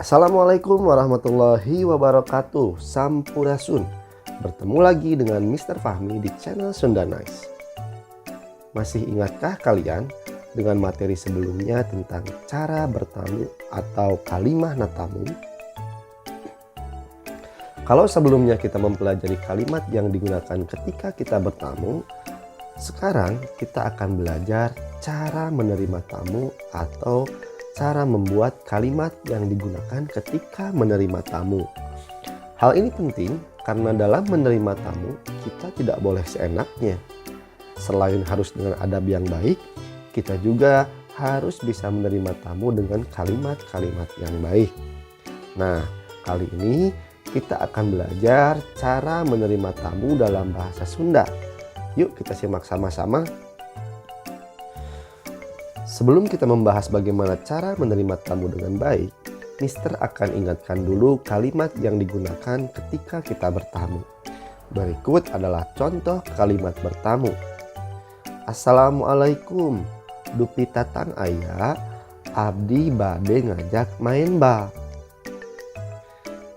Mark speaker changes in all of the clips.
Speaker 1: Assalamualaikum warahmatullahi wabarakatuh. Sampurasun. Bertemu lagi dengan Mr. Fahmi di channel Sunda Nice. Masih ingatkah kalian dengan materi sebelumnya tentang cara bertamu atau kalimah natamu? Kalau sebelumnya kita mempelajari kalimat yang digunakan ketika kita bertamu, sekarang kita akan belajar cara menerima tamu atau cara membuat kalimat yang digunakan ketika menerima tamu. Hal ini penting karena dalam menerima tamu kita tidak boleh seenaknya. Selain harus dengan adab yang baik, kita juga harus bisa menerima tamu dengan kalimat-kalimat yang baik. Nah, kali ini kita akan belajar cara menerima tamu dalam bahasa Sunda. Yuk kita simak sama-sama. Sebelum kita membahas bagaimana cara menerima tamu dengan baik, Mister akan ingatkan dulu kalimat yang digunakan ketika kita bertamu. Berikut adalah contoh kalimat bertamu. Assalamualaikum, dupi tatang aya, abdi bade ngajak main bal.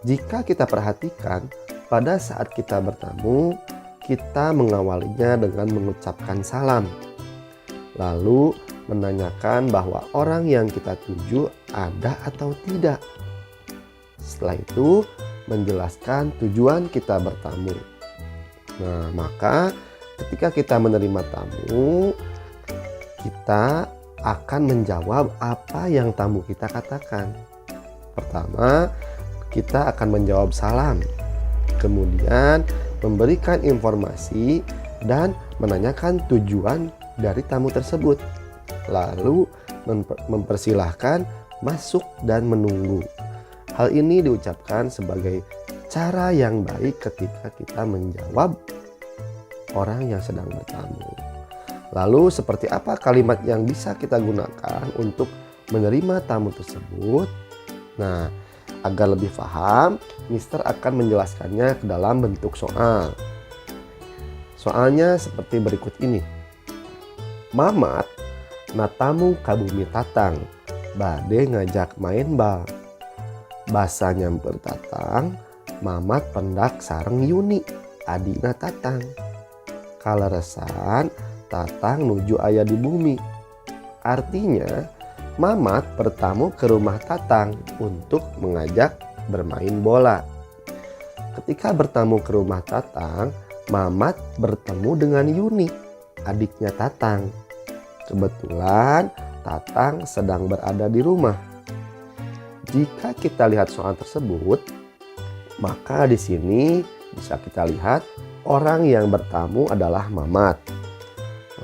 Speaker 1: Jika kita perhatikan, pada saat kita bertamu, kita mengawalinya dengan mengucapkan salam. Lalu menanyakan bahwa orang yang kita tuju ada atau tidak. Setelah itu menjelaskan tujuan kita bertamu. Nah, maka ketika kita menerima tamu, kita akan menjawab apa yang tamu kita katakan. Pertama, kita akan menjawab salam. Kemudian memberikan informasi dan menanyakan tujuan dari tamu tersebut. Lalu mempersilahkan masuk dan menunggu. Hal ini diucapkan sebagai cara yang baik ketika kita menjawab orang yang sedang bertamu. Lalu seperti apa kalimat yang bisa kita gunakan untuk menerima tamu tersebut? Nah, agar lebih paham, Mister akan menjelaskannya ke dalam bentuk soal. Soalnya seperti berikut ini. Mamat natamu kabumi tatang, bade ngajak main bal. Basa nyamper tatang, mamat pendak sareng Yuni, adina tatang. Kaleresan, tatang nuju aya di bumi. Artinya, mamat bertamu ke rumah tatang untuk mengajak bermain bola. Ketika bertamu ke rumah tatang, mamat bertemu dengan Yuni, adiknya tatang. Kebetulan tatang sedang berada di rumah. Jika kita lihat soal tersebut, maka di sini bisa kita lihat orang yang bertamu adalah mamat.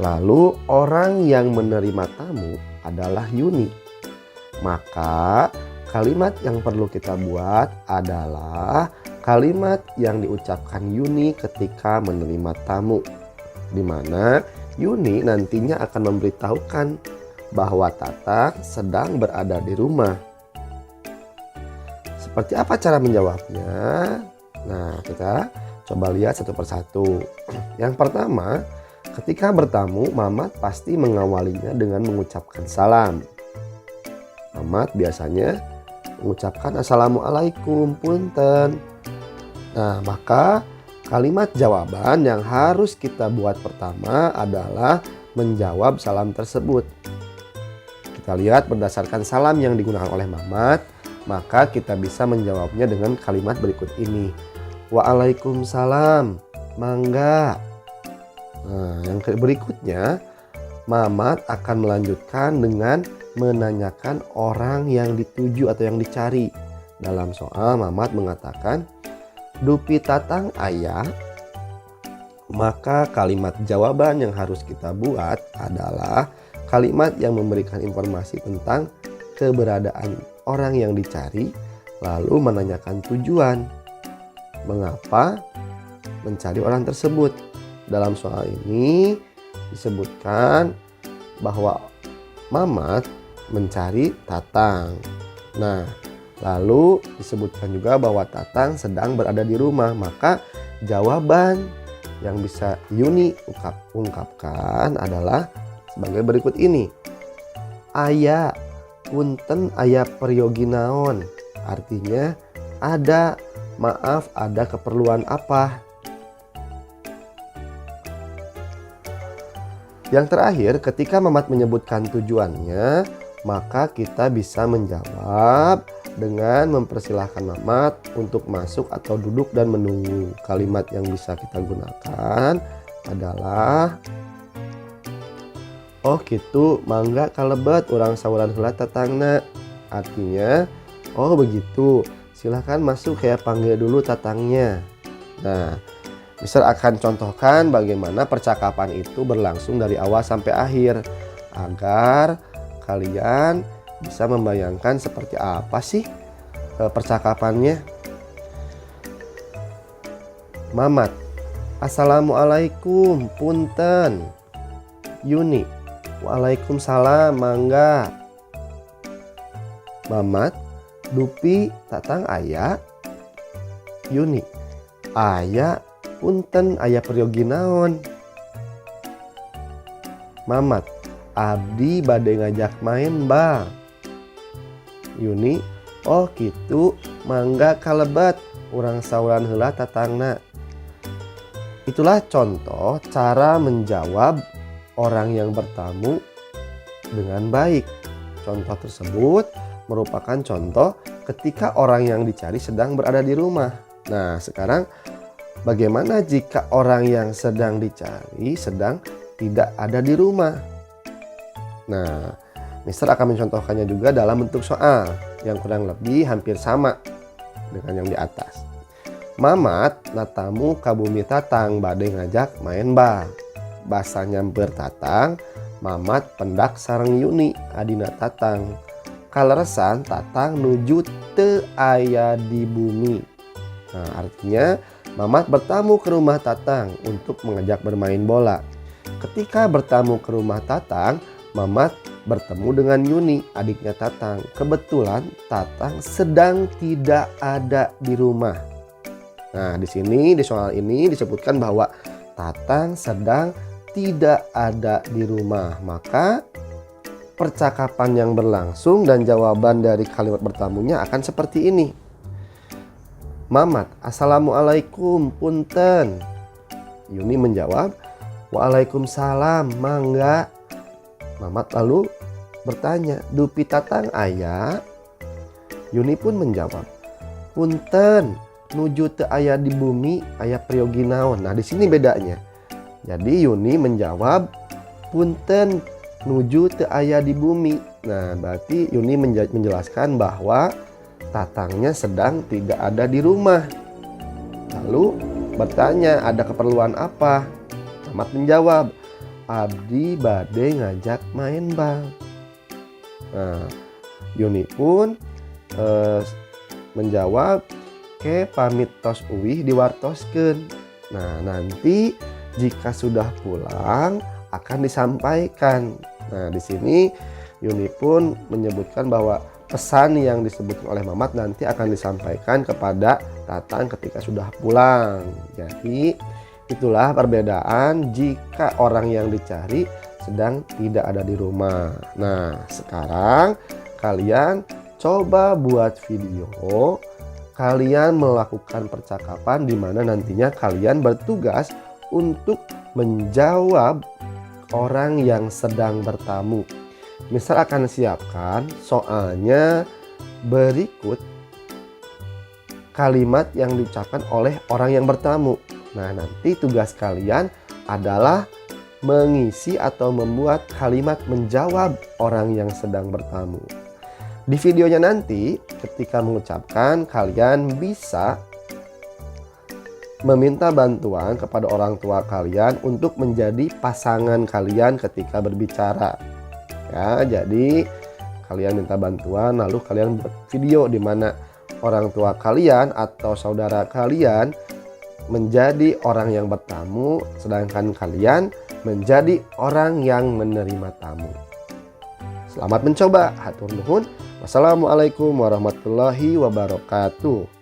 Speaker 1: Lalu orang yang menerima tamu adalah Yuni. Maka kalimat yang perlu kita buat adalah kalimat yang diucapkan Yuni ketika menerima tamu, di mana Yuni nantinya akan memberitahukan bahwa Tatang sedang berada di rumah. Seperti apa cara menjawabnya? Nah, kita coba lihat satu persatu. Yang pertama, ketika bertamu, Mamat pasti mengawalinya dengan mengucapkan salam. Mamat biasanya mengucapkan Assalamualaikum, punten. Nah, maka kalimat jawaban yang harus kita buat pertama adalah menjawab salam tersebut. Kita lihat berdasarkan salam yang digunakan oleh Mamat, maka kita bisa menjawabnya dengan kalimat berikut ini. Waalaikumsalam, mangga. Nah, yang berikutnya, Mamat akan melanjutkan dengan menanyakan orang yang dituju atau yang dicari. Dalam soal, Mamat mengatakan, dupi tatang ayah, maka kalimat jawaban yang harus kita buat adalah kalimat yang memberikan informasi tentang keberadaan orang yang dicari, lalu menanyakan tujuan mengapa mencari orang tersebut. Dalam soal ini disebutkan bahwa Mamat mencari Tatang. Nah, lalu disebutkan juga bahwa Tatang sedang berada di rumah. Maka jawaban yang bisa Yuni ungkapkan adalah sebagai berikut ini. Aya punten aya peryogi naon. Artinya ada, maaf, ada keperluan apa. Yang terakhir, ketika Mamat menyebutkan tujuannya, maka kita bisa menjawab dengan mempersilahkan Mamat untuk masuk atau duduk dan menunggu. Kalimat yang bisa kita gunakan adalah, oh gitu, mangga kalebet urang sauran heula tatangna. Artinya, oh begitu, silahkan masuk ya, panggil dulu tatangnya. Nah, Mister akan contohkan bagaimana percakapan itu berlangsung dari awal sampai akhir agar kalian bisa membayangkan seperti apa sih percakapannya. Mamat, assalamualaikum, punten. Yuni, waalaikumsalam, mangga. Mamat, dupi tatang aya. Yuni, aya, punten, aya peryogi naon. Mamat, abdi bade ngajak main bal. Yuni, oh gitu, mangga kalebet urang sauran heula tatangna. Itulah contoh cara menjawab orang yang bertamu dengan baik. Contoh tersebut merupakan contoh ketika orang yang dicari sedang berada di rumah. Nah, sekarang bagaimana jika orang yang sedang dicari sedang tidak ada di rumah? Nah, Mister akan mencontohkannya juga dalam bentuk soal yang kurang lebih hampir sama dengan yang di atas. Mamat natamu ka bumi tatang bade ngajak main bal. Basa nyamper tatang, Mamat pendak sareng Yuni adina tatang. Kaleresan tatang nuju teu aya di bumi. Nah, artinya Mamat bertamu ke rumah tatang untuk mengajak bermain bola. Ketika bertamu ke rumah tatang, Mamat bertemu dengan Yuni, adiknya tatang. Kebetulan tatang sedang tidak ada di rumah. Nah, di sini di soal ini disebutkan bahwa tatang sedang tidak ada di rumah. Maka percakapan yang berlangsung dan jawaban dari kalimat bertamunya akan seperti ini. Mamat, assalamualaikum, punten. Yuni menjawab, waalaikumsalam, mangga. Mamat lalu bertanya, dupi tatang aya? Yuni pun menjawab, punten, nuju teu aya di bumi, aya peryogi naon. Nah, di sini bedanya. Jadi Yuni menjawab, punten, nuju teu aya di bumi. Nah, berarti Yuni menjelaskan bahwa tatangnya sedang tidak ada di rumah. Lalu bertanya, ada keperluan apa? Mamat menjawab, abdi bade ngajak main bal. Nah, Yuni pun menjawab, ke pamit tos uwih diwartoskeun. Nah, nanti jika sudah pulang akan disampaikan. Nah, di sini Yuni pun menyebutkan bahwa pesan yang disebutkan oleh Mamat nanti akan disampaikan kepada tatang ketika sudah pulang. Jadi itulah perbedaan jika orang yang dicari sedang tidak ada di rumah. Nah, sekarang kalian coba buat video. Kalian melakukan percakapan di mana nantinya kalian bertugas untuk menjawab orang yang sedang bertamu. Mister akan siapkan soalnya berikut kalimat yang diucapkan oleh orang yang bertamu. Nah, nanti tugas kalian adalah mengisi atau membuat kalimat menjawab orang yang sedang bertamu. Di videonya nanti ketika mengucapkan, kalian bisa meminta bantuan kepada orang tua kalian untuk menjadi pasangan kalian ketika berbicara. Ya, jadi kalian minta bantuan lalu kalian buat video di mana orang tua kalian atau saudara kalian menjadi orang yang bertamu, sedangkan kalian menjadi orang yang menerima tamu. Selamat mencoba. Hatur nuhun. Wassalamualaikum warahmatullahi wabarakatuh.